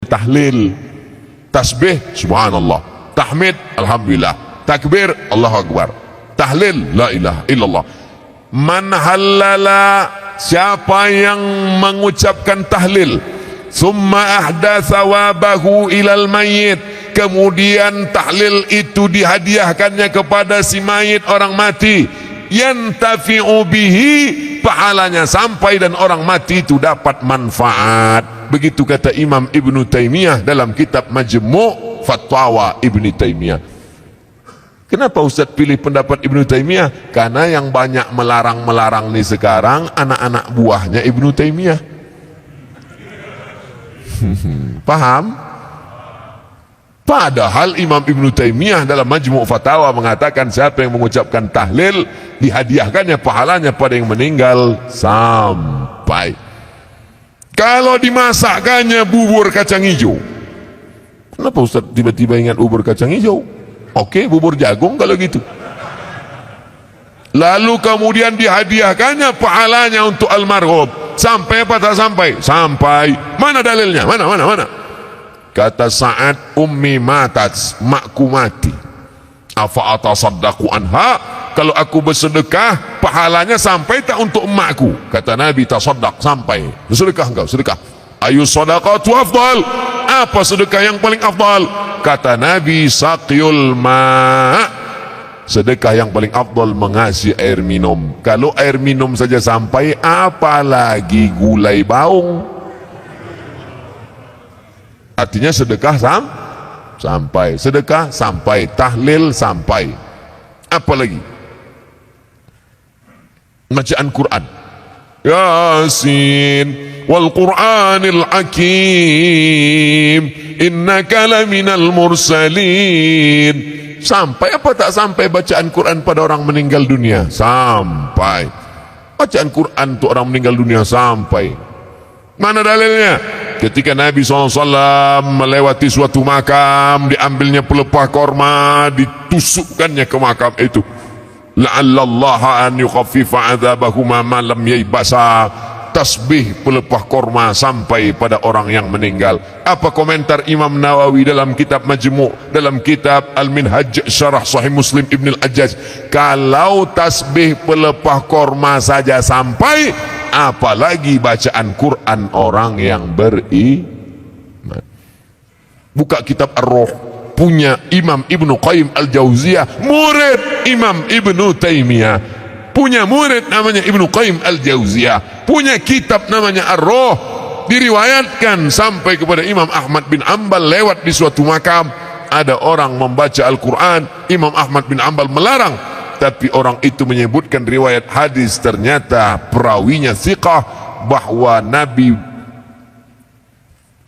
tahlil, tasbih subhanallah, tahmid alhamdulillah, takbir Allahu akbar, tahlil la ilaha illallah. Man halala, siapa yang mengucapkan tahlil, summa ahda thawabahu ilal mayyit, kemudian tahlil itu dihadiahkannya kepada si mayit, orang mati, yantafi'u bihi, pahalanya sampai dan orang mati itu dapat manfaat. Begitu kata Imam Ibnu Taimiyah dalam kitab Majmu' Fatwa Ibnu Taimiyah. Kenapa Ustaz pilih pendapat Ibnu Taimiyah? Karena yang banyak melarang-melarang nih sekarang anak-anak buahnya Ibnu Taimiyah. Paham? Padahal Imam Ibnu Taimiyah dalam Majmu' Fatawa mengatakan siapa yang mengucapkan tahlil dihadiahkannya pahalanya pada yang meninggal sampai. Kalau dimasakkannya bubur kacang hijau, kenapa Ustaz tiba-tiba ingat bubur kacang hijau? Oke, bubur jagung kalau gitu. Lalu kemudian dihadiahkannya pahalanya untuk almarhum. Sampai apa tak sampai? Sampai. Mana dalilnya? Mana? Kata Sa'ad, ummi matat, makku mati. Afa atasaddaqu anha, kalau aku bersedekah pahalanya sampai tak untuk emakku? Kata Nabi, tasaddaq, sampai. Bersedekah engkau, sedekah. Ayu sadaqatu afdal, apa sedekah yang paling afdal? Kata Nabi, saqyul ma', sedekah yang paling afdal mengasih air minum. Kalau air minum saja sampai, apalagi gulai baung. Artinya sedekah sampai, sedekah sampai, tahlil sampai. Apa lagi? Bacaan Quran, Yasin wal Qur'anil Hakim innaka laminal mursalin. Sampai apa tak sampai bacaan Quran pada orang meninggal dunia? Sampai. Bacaan Quran untuk orang meninggal dunia sampai. Mana dalilnya? Ketika Nabi SAW melewati suatu makam, diambilnya pelepah korma, ditusukkannya ke makam itu. La'allallaha an yukhaffifa adzabahuma ma lam yaibasa. Tasbih pelepah korma sampai pada orang yang meninggal. Apa komentar Imam Nawawi dalam kitab Majmu', dalam kitab Al-Minhaj Syarah Sahih Muslim Ibn Al-Ajjaj? Kalau tasbih pelepah korma saja sampai, apalagi bacaan Quran orang yang beriman. Buka kitab Ar-Ruh, punya Imam Ibnu Qayyim Al-Jauziyah, murid Imam Ibnu Taimiyah, punya murid namanya Ibnu Qayyim Al-Jauziyah, punya kitab namanya Ar-Ruh. Diriwayatkan sampai kepada Imam Ahmad bin Ambal, lewat di suatu makam, ada orang membaca Al-Quran. Imam Ahmad bin Ambal melarang, tapi orang itu menyebutkan riwayat hadis, ternyata perawinya thiqah, bahwa Nabi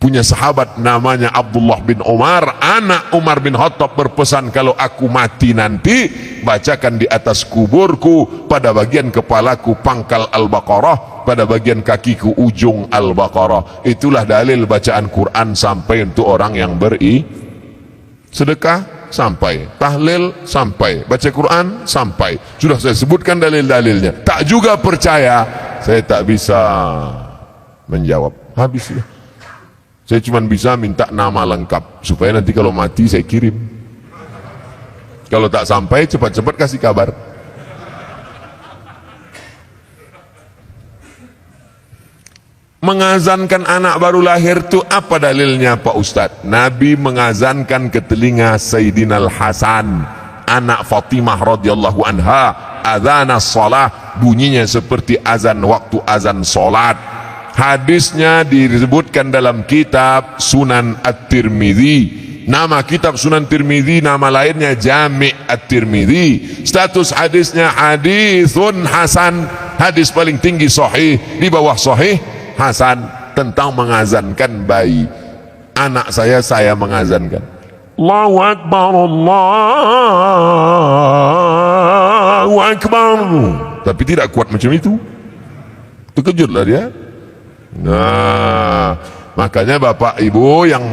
punya sahabat namanya Abdullah bin Umar, anak Umar bin Khattab, berpesan, kalau aku mati nanti, bacakan di atas kuburku, pada bagian kepalaku pangkal Al-Baqarah, pada bagian kakiku ujung Al-Baqarah. Itulah dalil bacaan Quran sampai untuk orang yang sedekah sampai, tahlil sampai, baca Quran sampai. Sudah saya sebutkan dalil-dalilnya. Tak juga percaya, saya tak bisa menjawab. Habis ya. Saya cuma bisa minta nama lengkap supaya nanti kalau mati saya kirim. Kalau tak sampai, cepat-cepat kasih kabar. Mengazankan anak baru lahir itu apa dalilnya Pak Ustadz? Nabi mengazankan ke telinga Sayyidina Al-Hasan, anak Fatimah radhiyallahu anha, adzanas shalah, bunyinya seperti azan waktu azan salat. Hadisnya disebutkan dalam kitab Sunan At-Tirmidzi. Nama kitab Sunan Tirmidzi, nama lainnya Jami' At-Tirmidzi. Status hadisnya hadisun hasan, hadis paling tinggi sahih, di bawah sahih hasan, tentang mengazankan bayi. Anak saya mengazankan, Allahu Akbar, Allahu Akbar, tapi tidak kuat macam itu. Terkejutlah dia. Nah, makanya bapak ibu yang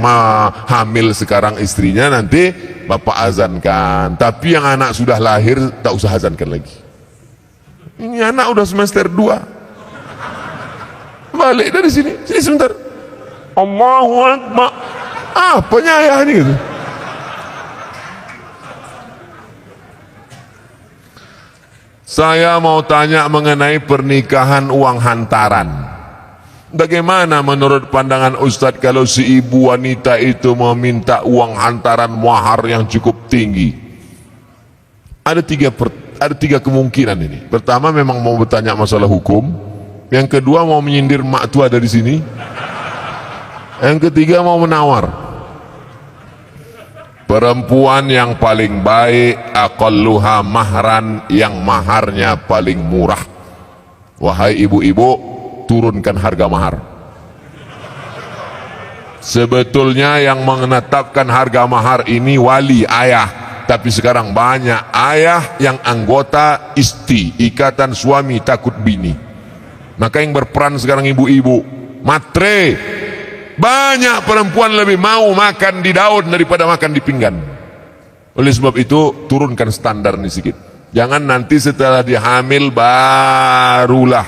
hamil sekarang istrinya, nanti bapak azankan. Tapi yang anak sudah lahir tak usah azankan lagi. Ini anak udah semester 2, balik dari sini sebentar, Allahu Akbar. Apanya ayah ini gitu. Saya mau tanya mengenai pernikahan uang hantaran. Bagaimana menurut pandangan Ustadz kalau si ibu wanita itu meminta uang hantaran mahar yang cukup tinggi? Ada tiga kemungkinan ini. Pertama, memang mau bertanya masalah hukum. Yang kedua, mau menyindir mak tua dari sini. Yang ketiga, mau menawar. Perempuan yang paling baik, aqalluha mahran, yang maharnya paling murah. Wahai ibu-ibu, turunkan harga mahar. Sebetulnya yang menetapkan harga mahar ini wali, ayah. Tapi sekarang banyak ayah yang anggota isti, ikatan suami takut bini. Maka yang berperan sekarang ibu-ibu, matre. Banyak perempuan lebih mau makan di daun daripada makan di pinggan. Oleh sebab itu, turunkan standar ini sedikit. Jangan nanti setelah dia hamil barulah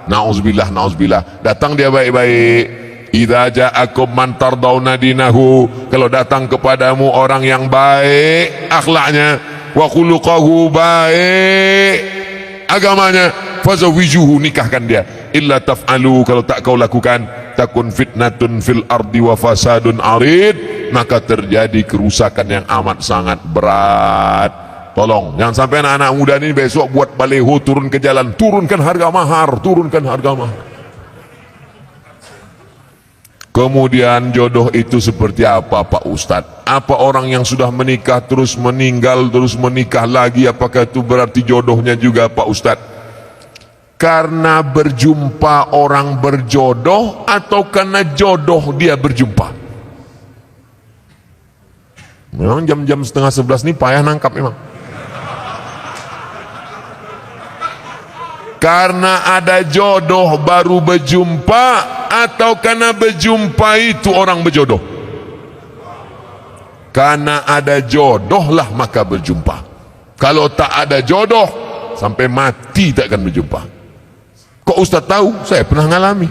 na'udzubillah datang dia baik-baik. Idza ja'akum man tardawna dinahu, kalau datang kepadamu orang yang baik akhlaknya, wa khuluquhu, baik agamanya, fazawijuhu, nikahkan dia. Illa taf'alu, kalau tak kau lakukan, takun fitnatun fil ardi wa fasadun arid, maka terjadi kerusakan yang amat sangat berat. Tolong jangan sampai anak-anak muda ini besok buat baleho turun ke jalan, turunkan harga mahar, turunkan harga mahar. Kemudian jodoh itu seperti apa Pak Ustadz? Apa orang yang sudah menikah terus meninggal, terus menikah lagi, apakah itu berarti jodohnya juga Pak Ustadz? Karena berjumpa orang berjodoh atau karena jodoh dia berjumpa? Memang jam-jam 10:30 ini payah nangkap memang. Karena ada jodoh baru berjumpa atau karena berjumpa itu orang berjodoh? Karena ada jodoh lah maka berjumpa. Kalau tak ada jodoh sampai mati tak akan berjumpa. Kok Ustaz tahu? Saya pernah ngalami.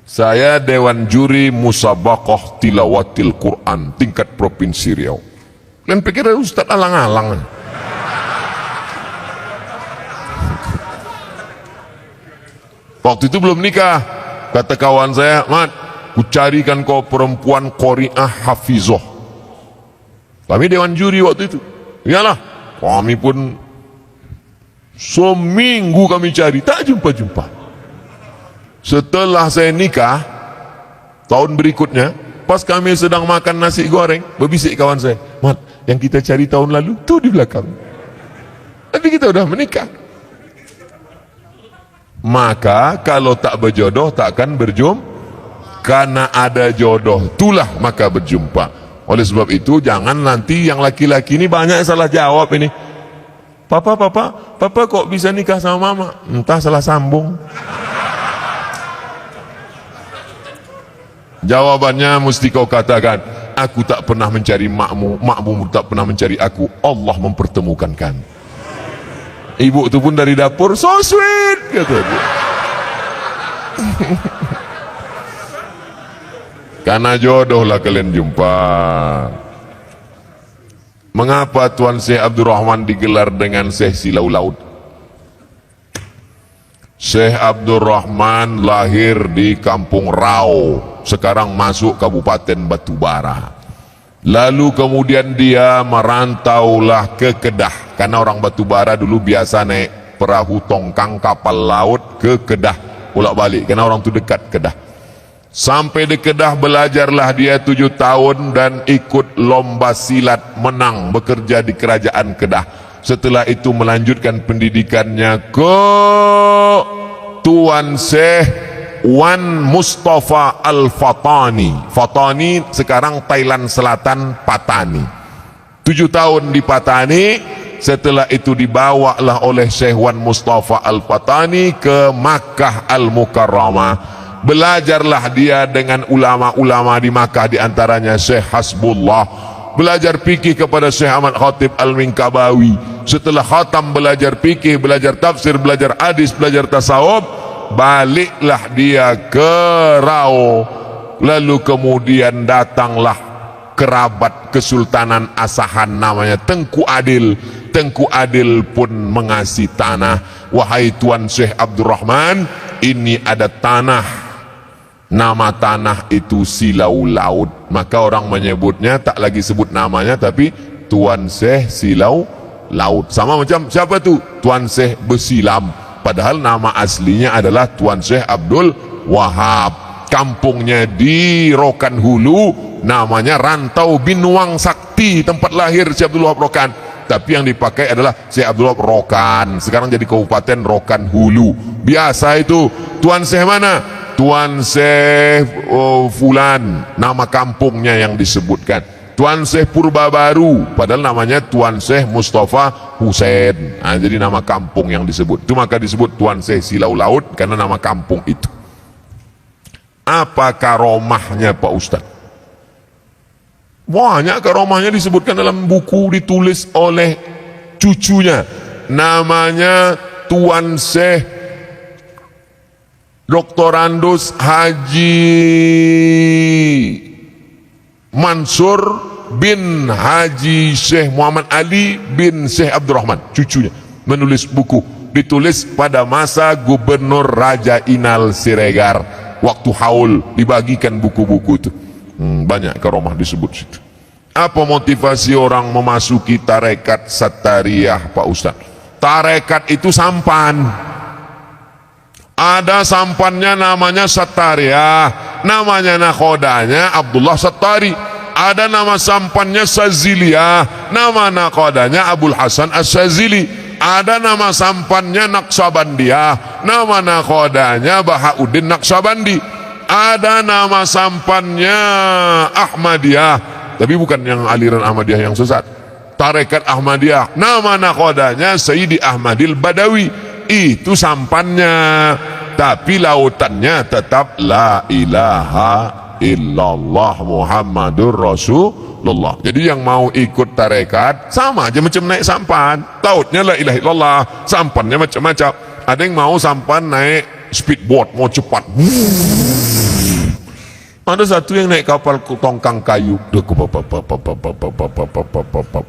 Saya Dewan Juri Musabaqah Tilawatil Quran tingkat Provinsi Riau. Kalian pikir Ustaz alang-alang? Waktu itu belum nikah. Kata kawan saya, Mat, ku carikan kau perempuan qori'ah hafizoh. Kami Dewan Juri waktu itu. Iyalah, kami pun seminggu kami cari, tak jumpa-jumpa. Setelah saya nikah tahun berikutnya, pas kami sedang makan nasi goreng, berbisik kawan saya, Mat, yang kita cari tahun lalu tuh di belakang. Tapi kita udah menikah. Maka kalau tak berjodoh tak akan berjumpa. Karena ada jodoh itulah maka berjumpa. Oleh sebab itu jangan nanti yang laki-laki ini banyak salah jawab ini. Papa kok bisa nikah sama mama? Entah salah sambung. Jawabannya mesti kau katakan, aku tak pernah mencari makmu, makmu tak pernah mencari aku, Allah mempertemukan kami. Ibu itu pun dari dapur, so sweet, kata dia. Karena jodoh lah kalian jumpa. Mengapa Tuan Syekh Abdul Rahman digelar dengan Syekh Silau Laut? Syekh Abdul Rahman lahir di Kampung Rau, sekarang masuk Kabupaten Batubara. Lalu kemudian dia merantaulah ke Kedah, karena orang Batubara dulu biasa naik perahu tongkang kapal laut ke Kedah, bolak balik, karena orang itu dekat Kedah. Sampai di Kedah belajarlah dia 7 tahun dan ikut lomba silat, menang, bekerja di kerajaan Kedah. Setelah itu melanjutkan pendidikannya ke Tuan Syekh Wan Mustafa Al-Fatani. Fatani sekarang Thailand Selatan, Patani. 7 tahun di Patani. Setelah itu dibawalah oleh Syekh Wan Mustafa Al-Fatani ke Makkah Al-Mukarramah. Belajarlah dia dengan ulama-ulama di Makkah, di antaranya Syekh Hasbullah. Belajar fikih kepada Syekh Ahmad Khatib Al-Minkabawi. Setelah khatam belajar fikih, belajar tafsir, belajar hadis, belajar tasawuf, baliklah dia ke Rau. Lalu kemudian datanglah kerabat Kesultanan Asahan namanya Tengku Adil. Tengku Adil pun mengasih tanah. Wahai Tuan Syekh Abdurrahman, ini ada tanah, nama tanah itu Silau Laut. Maka orang menyebutnya tak lagi sebut namanya, tapi Tuan Syekh Silau Laut. Sama macam siapa tu? Tuan Syekh Besilam. Padahal nama aslinya adalah Tuan Syekh Abdul Wahab. Kampungnya di Rokan Hulu, namanya Rantau Binuang Sakti, tempat lahir Syekh Abdul Wahab Rokan. Tapi yang dipakai adalah Syekh Abdul Wahab Rokan. Sekarang jadi Kabupaten Rokan Hulu. Biasa itu. Tuan Syekh mana? Tuan Syekh Fulan, nama kampungnya yang disebutkan. Tuan Syekh Purba Baru, padahal namanya Tuan Syekh Mustafa Husain. Nah, jadi nama kampung yang disebut. Itu maka disebut Tuan Syekh Silau Laut karena nama kampung itu. Apa karomahnya Pak Ustaz? Banyak karomahnya disebutkan dalam buku ditulis oleh cucunya. Namanya Tuan Syekh Doktorandus Haji Mansur bin Haji Syekh Muhammad Ali bin Syekh Abdurrahman, cucunya menulis buku, ditulis pada masa Gubernur Raja Inal Siregar. Waktu haul dibagikan buku-buku itu. Banyak karomah disebut situ. Apa motivasi orang memasuki tarekat Sattariyah Pak Ustaz? Tarekat itu sampan. Ada sampannya namanya Sattariyah, namanya nakhodanya Abdullah Sattari. Ada nama sampannya Saziliyah, nama nakhodanya Abul Hasan As-Sazili. Ada nama sampannya Naqsabandiyah, nama nakhodanya Bahauddin Naqsabandi. Ada nama sampannya Ahmadiyah, tapi bukan yang aliran Ahmadiyah yang sesat. Tarekat Ahmadiyah, nama nakhodanya Sayyidi Ahmadil Badawi. Itu sampannya, tapi lautannya tetap La ilaha illallah Muhammadur Rasulullah. Jadi yang mau ikut tarekat sama aja macam naik sampan. Lautnya La ilaha illallah, sampannya macam-macam. Ada yang mau sampan naik speedboat, mau cepat. Ada satu yang naik kapal tongkang kayu,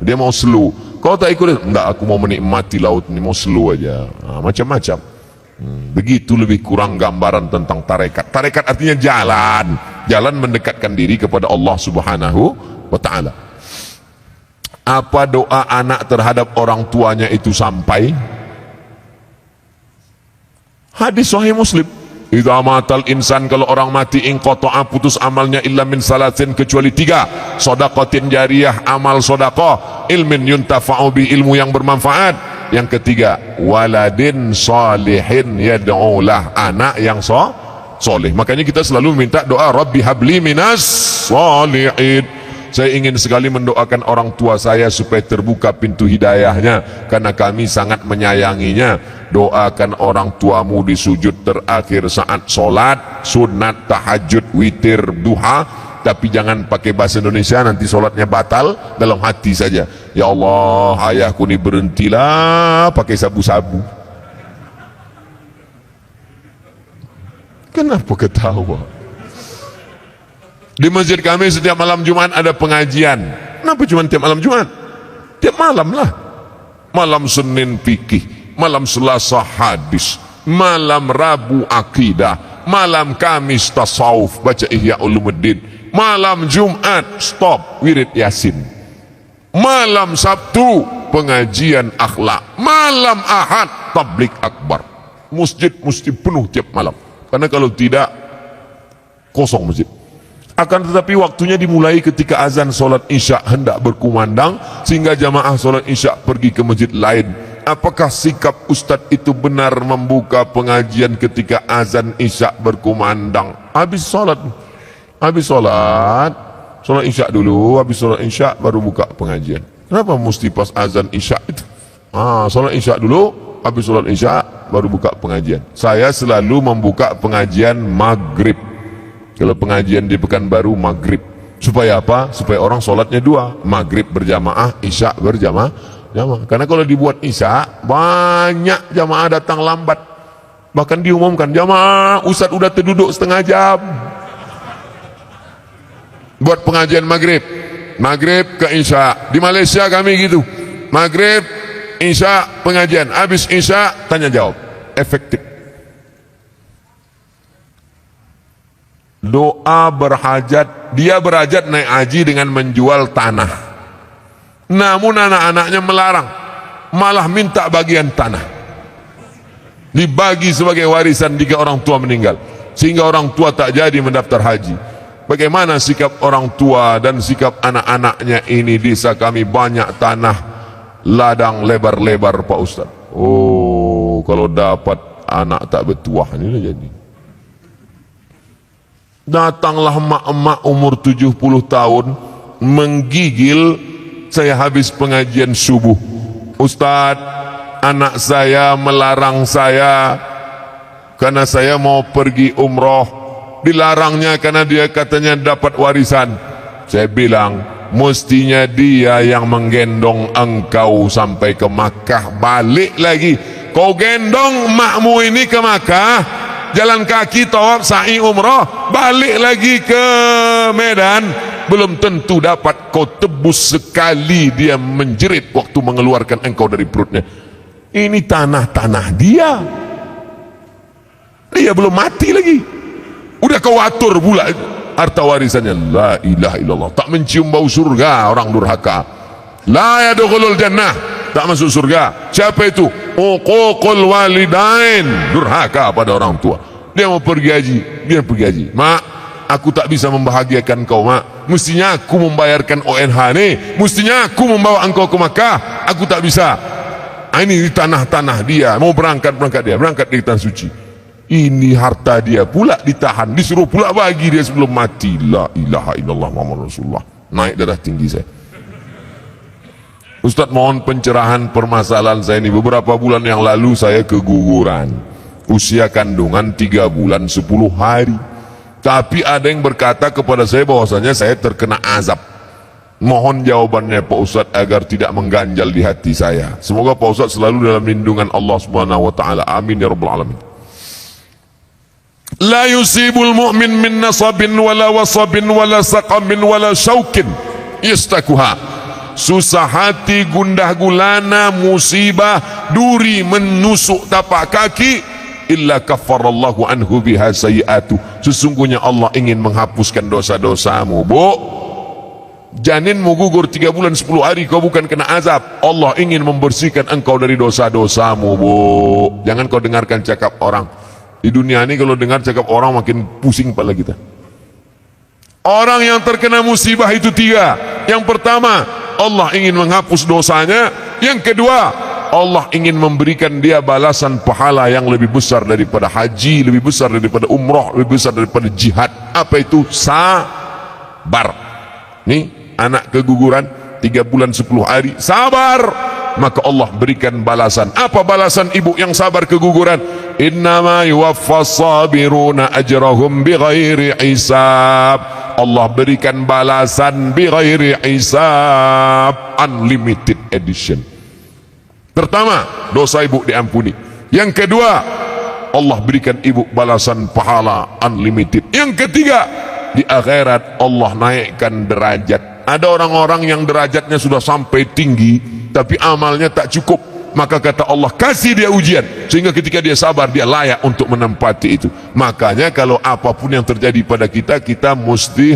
dia mau slow. Kau tak ikut? Enggak, aku mau menikmati laut ini, mau slow aja. Macam-macam. Begitu lebih kurang gambaran tentang tarekat. Tarekat artinya jalan, jalan mendekatkan diri kepada Allah Subhanahu wa Ta'ala. Apa doa anak terhadap orang tuanya itu sampai? Hadis Sahih Muslim. Idza matal insan, kalau orang mati, inqata'a, putus amalnya, illa min salatin, kecuali 3. Shadaqatin jariyah, amal sedekah, ilmin yuntafa'u bi, ilmu yang bermanfaat. Yang ketiga, waladin salihin yad'ulah, anak yang soleh. Makanya kita selalu minta doa, Rabbi habli minas salihin. Saya ingin sekali mendoakan orang tua saya supaya terbuka pintu hidayahnya, karena kami sangat menyayanginya. Doakan orang tuamu di sujud terakhir saat solat, sunat, tahajud, witir, duha. Tapi jangan pakai bahasa Indonesia, nanti solatnya batal. Dalam hati saja, ya Allah, ayahku ni berhentilah pakai sabu-sabu. Kenapa ketawa? Di masjid kami setiap malam Jumat ada pengajian. Kenapa cuma tiap malam Jumat? Tiap malam lah. Malam Senin fikih, malam Selasa hadis, malam Rabu akidah, malam Kamis tasawuf, baca Ihya Ulumuddin, malam Jumat stop wirid Yasin, malam Sabtu pengajian akhlak, malam Ahad tablik akbar. Masjid mesti penuh tiap malam, karena kalau tidak kosong masjid. Akan tetapi waktunya dimulai ketika azan solat isya hendak berkumandang, sehingga jamaah solat isya pergi ke masjid lain. Apakah sikap Ustadz itu benar membuka pengajian ketika azan isya berkumandang? Habis solat solat isya dulu, habis solat isya baru buka pengajian. Kenapa mesti pas azan isya itu? Solat isya dulu, habis solat isya baru buka pengajian. Saya selalu membuka pengajian maghrib. Kalau pengajian di Pekanbaru maghrib. Supaya apa? Supaya orang sholatnya 2, maghrib berjamaah, isya berjamaah. Karena kalau dibuat isya, banyak jamaah datang lambat. Bahkan diumumkan, jamaah Ustadz udah terduduk setengah jam. buat pengajian maghrib, maghrib ke isya. Di Malaysia kami gitu, maghrib isya pengajian, habis isya tanya jawab, efektif. Doa berhajat, dia berhajat naik haji dengan menjual tanah, namun anak-anaknya melarang, malah minta bagian tanah dibagi sebagai warisan jika orang tua meninggal, sehingga orang tua tak jadi mendaftar haji. Bagaimana sikap orang tua dan sikap anak-anaknya ini? Desa kami banyak tanah ladang lebar-lebar Pak Ustaz. Oh, kalau dapat anak tak bertuah ini lah jadi. Datanglah emak-emak umur 70 tahun menggigil saya habis pengajian subuh. Ustaz, anak saya melarang saya karena saya mau pergi umroh. Dilarangnya karena dia katanya dapat warisan. Saya bilang, mestinya dia yang menggendong engkau sampai ke Makkah, balik lagi. Kau gendong makmu ini ke Makkah, jalan kaki tawaf sa'i umrah, balik lagi ke Medan, belum tentu dapat. Kau tebus sekali dia menjerit waktu mengeluarkan engkau dari perutnya. Ini tanah-tanah dia, dia belum mati lagi, udah kau atur pula harta warisannya. La ilaha illallah. Tak mencium bau surga orang durhaka. La yadkhulul jannah, tak masuk surga. Siapa itu? Uququl walidain, durhaka pada orang tua. Dia mau pergi haji, dia pergi haji. Mak, aku tak bisa membahagiakan kau, mak. Mestinya aku membayarkan ONH nih, mestinya aku membawa engkau ke Makkah, aku tak bisa. Ini di tanah-tanah dia, mau berangkat dia, berangkat di tanah suci. Ini harta dia pula ditahan, disuruh pula bagi dia sebelum mati. La ilaha illallah Muhammad Rasulullah. Naik darah tinggi saya. Ustaz, mohon pencerahan permasalahan saya ini. Beberapa bulan yang lalu saya keguguran, usia kandungan 3 bulan 10 hari. Tapi ada yang berkata kepada saya bahwasanya saya terkena azab. Mohon jawabannya Pak Ustaz agar tidak mengganjal di hati saya. Semoga Pak Ustaz selalu dalam lindungan Allah Subhanahu wa taala. Amin ya rabbal alamin. La yusibul mu'min min nasabin wala wasabin wala saqamin wala syaukin yastakuha. Susah hati, gundah gulana, musibah, duri menusuk tapak kaki, illa kaffarallahu anhu biha sayiatu. Sesungguhnya Allah ingin menghapuskan dosa-dosamu. Bu, janinmu gugur 3 bulan 10 hari, kau bukan kena azab. Allah ingin membersihkan engkau dari dosa-dosamu. Bu, jangan kau dengarkan cakap orang. Di dunia ini kalau dengar cakap orang makin pusing kepala kita. Orang yang terkena musibah itu 3. Yang pertama, Allah ingin menghapus dosanya. Yang kedua, Allah ingin memberikan dia balasan pahala yang lebih besar daripada haji, lebih besar daripada umrah, lebih besar daripada jihad. Apa itu? Sabar. Nih, anak keguguran 3 bulan 10 hari, sabar, maka Allah berikan balasan. Apa balasan ibu yang sabar keguguran? Innama yuwaffas sabiruna ajrahum bighairi hisab. Allah berikan balasan bighairi hisab, unlimited edition. Pertama, dosa ibu diampuni. Yang kedua, Allah berikan ibu balasan pahala unlimited. Yang ketiga, di akhirat Allah naikkan derajat. Ada orang-orang yang derajatnya sudah sampai tinggi tapi amalnya tak cukup, maka kata Allah, kasih dia ujian sehingga ketika dia sabar dia layak untuk menempati itu. Makanya kalau apapun yang terjadi pada kita, kita mesti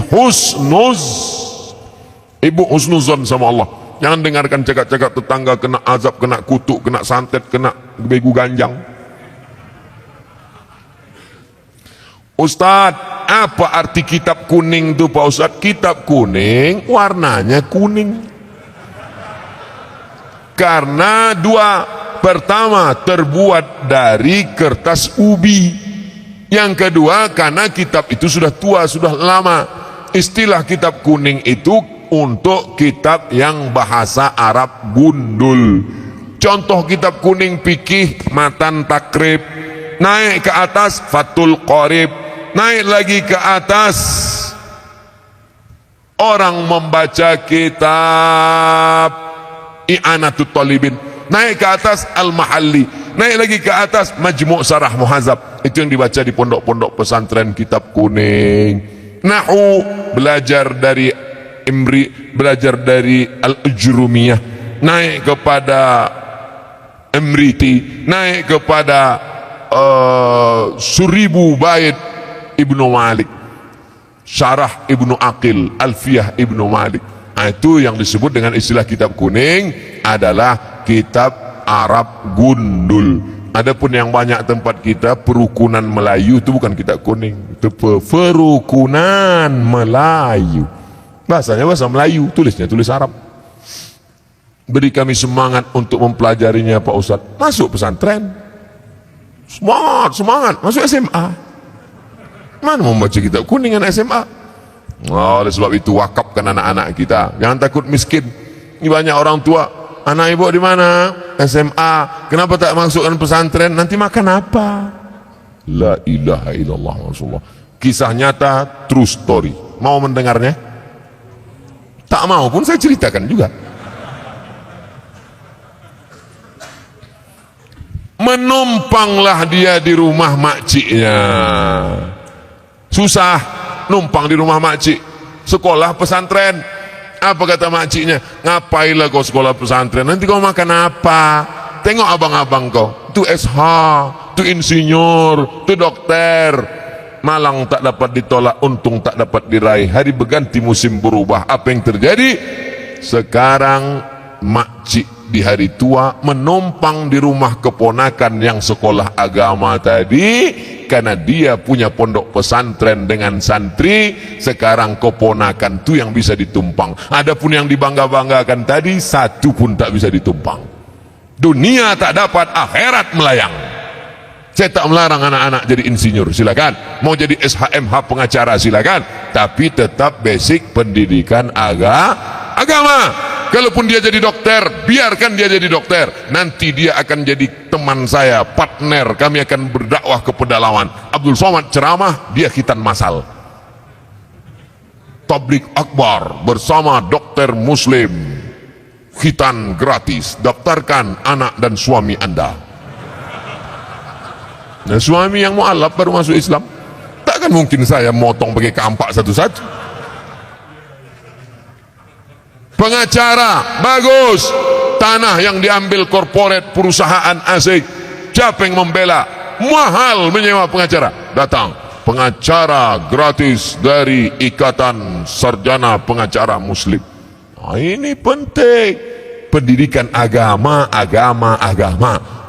husnuzon sama Allah. Jangan dengarkan cakap-cakap tetangga kena azab, kena kutuk, kena santet, kena begu ganjang. Ustaz, apa arti kitab kuning itu Pak Ustaz? Kitab kuning warnanya kuning karena 2. Pertama, terbuat dari kertas ubi. Yang kedua, karena kitab itu sudah tua, sudah lama. Istilah kitab kuning itu untuk kitab yang bahasa Arab gundul. Contoh kitab kuning fikih, Matan Takrib. Naik ke atas Fathul Qorib. Naik lagi ke atas orang membaca kitab I'anatul Talibin. Naik ke atas Al-Mahalli. Naik lagi ke atas Majmu' Sarah Muhazab. Itu yang dibaca di pondok-pondok pesantren, kitab kuning. Nahu belajar dari Imri, belajar dari Al-Ujrumiyah, naik kepada Imriti, naik kepada Suribu Bait Ibnu Malik, Syarah Ibnu Aqil, Alfiyah Ibnu Malik. Nah, itu yang disebut dengan istilah kitab kuning adalah kitab Arab gundul. Adapun yang banyak tempat kita perukunan Melayu itu bukan kitab kuning, itu perukunan Melayu. Bahasanya bahasa Melayu, tulisnya tulis Arab. Beri kami semangat untuk mempelajarinya Pak Ustadz. Masuk pesantren, semangat, masuk SMA. Mana membaca kitab kuning dengan SMA? Oleh sebab itu wakafkan anak-anak kita. Jangan takut miskin. Ini banyak orang tua, anak ibu di mana? SMA. Kenapa tak masukkan pesantren? Nanti makan apa? La ilaha illallah Rasulullah. Kisah nyata, true story. Mau mendengarnya? Tak mau pun saya ceritakan juga. Menumpanglah dia di rumah makciknya. Susah numpang di rumah makcik. Sekolah pesantren. Apa kata makciknya? Ngapailah kau sekolah pesantren? Nanti kau makan apa? Tengok abang-abang kau. Itu SH, itu insinyur, itu dokter. Malang tak dapat ditolak, untung tak dapat diraih. Hari berganti musim berubah. Apa yang terjadi? Sekarang makcik di hari tua menumpang di rumah keponakan yang sekolah agama tadi, karena dia punya pondok pesantren dengan santri. Sekarang keponakan itu yang bisa ditumpang. Adapun yang dibangga-banggakan tadi, satu pun tak bisa ditumpang. Dunia tak dapat, akhirat melayang. Saya tak melarang anak-anak jadi insinyur, silakan. Mau jadi SHMH pengacara, silakan. Tapi tetap basic pendidikan agama. Kalaupun dia jadi dokter, biarkan dia jadi dokter. Nanti dia akan jadi teman saya, partner. Kami akan berdakwah ke pedalaman. Abdul Somad ceramah, dia khitan masal. Tabligh akbar bersama dokter muslim. Khitan gratis. Daftarkan anak dan suami Anda. Nah, suami yang mu'alaf baru masuk Islam. Takkan mungkin saya motong pakai kampak satu-satu. Pengacara bagus, tanah yang diambil korporat perusahaan asing. Siapa yang membela? Mahal menyewa pengacara. Datang pengacara gratis dari Ikatan Sarjana Pengacara Muslim. Nah, ini penting. Pendidikan agama,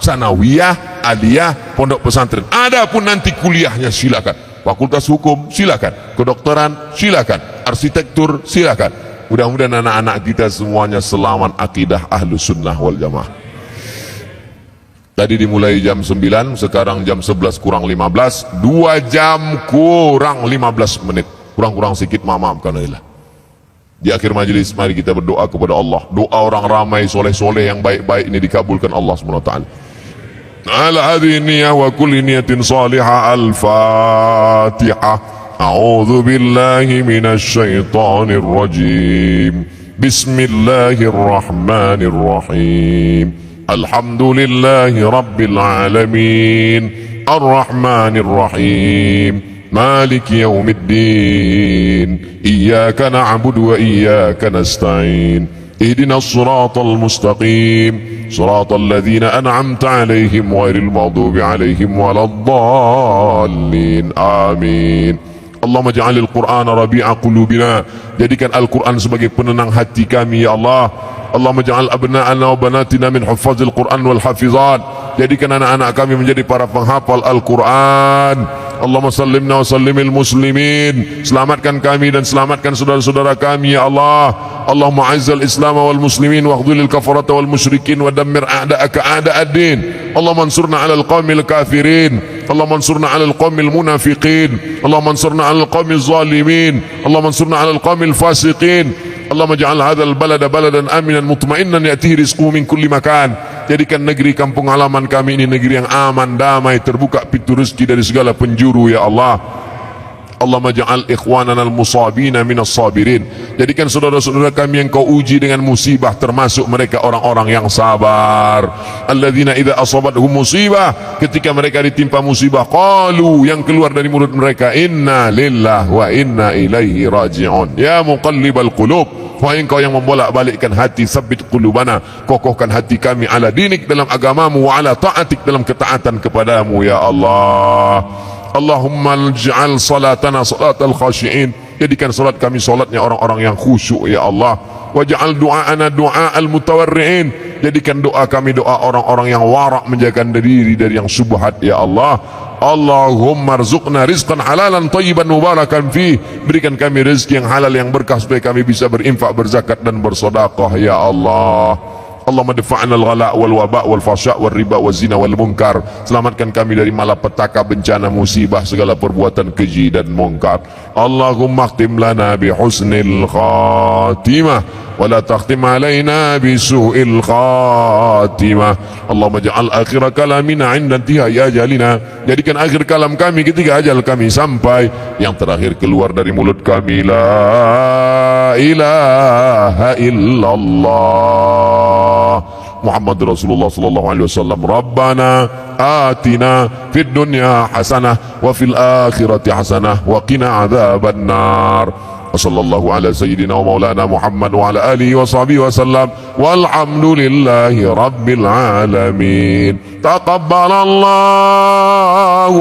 sanawiyah, aliyah, pondok pesantren. Adapun nanti kuliahnya silakan. Fakultas hukum silakan, kedokteran silakan, arsitektur silakan. Mudah-mudahan anak-anak kita semuanya selamat akidah Ahlus Sunnah wal Jamaah. Tadi dimulai jam 9, sekarang jam 11 kurang 15, 2 jam kurang 15 menit. Kurang-kurang sedikit, maafkan Allah. Di akhir majelis mari kita berdoa kepada Allah. Doa orang ramai soleh-soleh yang baik-baik ini dikabulkan Allah SWT. Ala hadhihi niyyah wa kulli niyatin salihah. Al-Fatihah. A'udzu billahi minasy syaithanir rajim. Bismillahirrahmanirrahim. Alhamdulillahi rabbil alamin. Ar-Rahmanir Rahim. مالك يوم الدين إياك نعبد وإياك نستعين اهدنا الصراط المستقيم صراط الذين أنعمت عليهم غير المغضوب عليهم ولا الضالين آمين. اللهم اجعل القرآن ربيع قلوبنا, jadikan Al-Quran sebagai penenang hati kami ya Allah. Allahumma ja'al abna'ana wa banatina min huffazil Quran wal hafizat, jadikan anak-anak kami menjadi para penghafal Al-Quran. Allahumma sallimna wa sallimil muslimin, selamatkan kami dan selamatkan saudara-saudara kami ya Allah. Allahumma a'izzal islam wal muslimin wa khudhulil kafarata wal musyrikin wa dammir a'da'aka a'da'ad-din. Allahumma ansurna 'alal qaumil kafirin, Allahumma ansurna 'alal qaumil munafiqin, Allahumma ansurna 'alal qaumil zalimin, Allahumma ansurna 'alal qaumil fasiqin. Allahumma ja'al hadzal balada baladan aminan mutmainnan ya'tihi rizquhu min kulli makan, jadikan negeri kampung halaman kami ini negeri yang aman, damai, terbuka pintu rezeki dari segala penjuru ya Allah. Allahumma ja'al ikhwanana al-musabina minas sabirin. Jadikan saudara-saudara kami yang kau uji dengan musibah termasuk mereka orang-orang yang sabar. Alladzina idza asabatuhum musibah, ketika mereka ditimpa musibah, qalu, yang keluar dari mulut mereka, inna lillahi wa inna ilaihi raji'un. Ya muqallibal qulub, wahai engkau yang membolak-balikkan hati, sabbit qulubana, kokohkan hati kami ala dinik, dalam agamamu, wa ala ta'atik, dalam ketaatan kepadamu ya Allah. Allahumma ij'al salatana salatal khashi'in, jadikan salat kami salatnya orang-orang yang khusyuk ya Allah. Waj'al du'aana du'aal mutawarri'in, jadikan doa kami doa orang-orang yang warak, menjaga diri dari yang subhat ya Allah. Allahumma rzuqna rizqan halalan tayyiban mubarakan fi, berikan kami rezeki yang halal yang berkah supaya kami bisa berinfak, berzakat dan bersedekah ya Allah. Allahumma dafa'na al-ghala' wal waba' wal fasya' wal riba wal zina wal munkar, selamatkan kami dari malapetaka, bencana, musibah, segala perbuatan keji dan munkar. Allahumma khtim lana bi husnil khatimah wa la takhtim alaina bi su'il khatimah. Allahumma ja'al akhir kalamina 'inda intihai ajalina, jadikan akhir kalam kami ketika ajal kami sampai, yang terakhir keluar dari mulut kami la ilaha illallah Muhammad Rasulullah sallallahu alaihi wasallam. Rabbana atina fid dunya hasanah wa fil akhirati hasanah wa qina adzaban nar. Sallallahu ala sayyidina wa maulana Muhammad wa ala alihi wa sahbihi wa sallam, walhamdulillahi rabbil alamin. Taqabbalallahu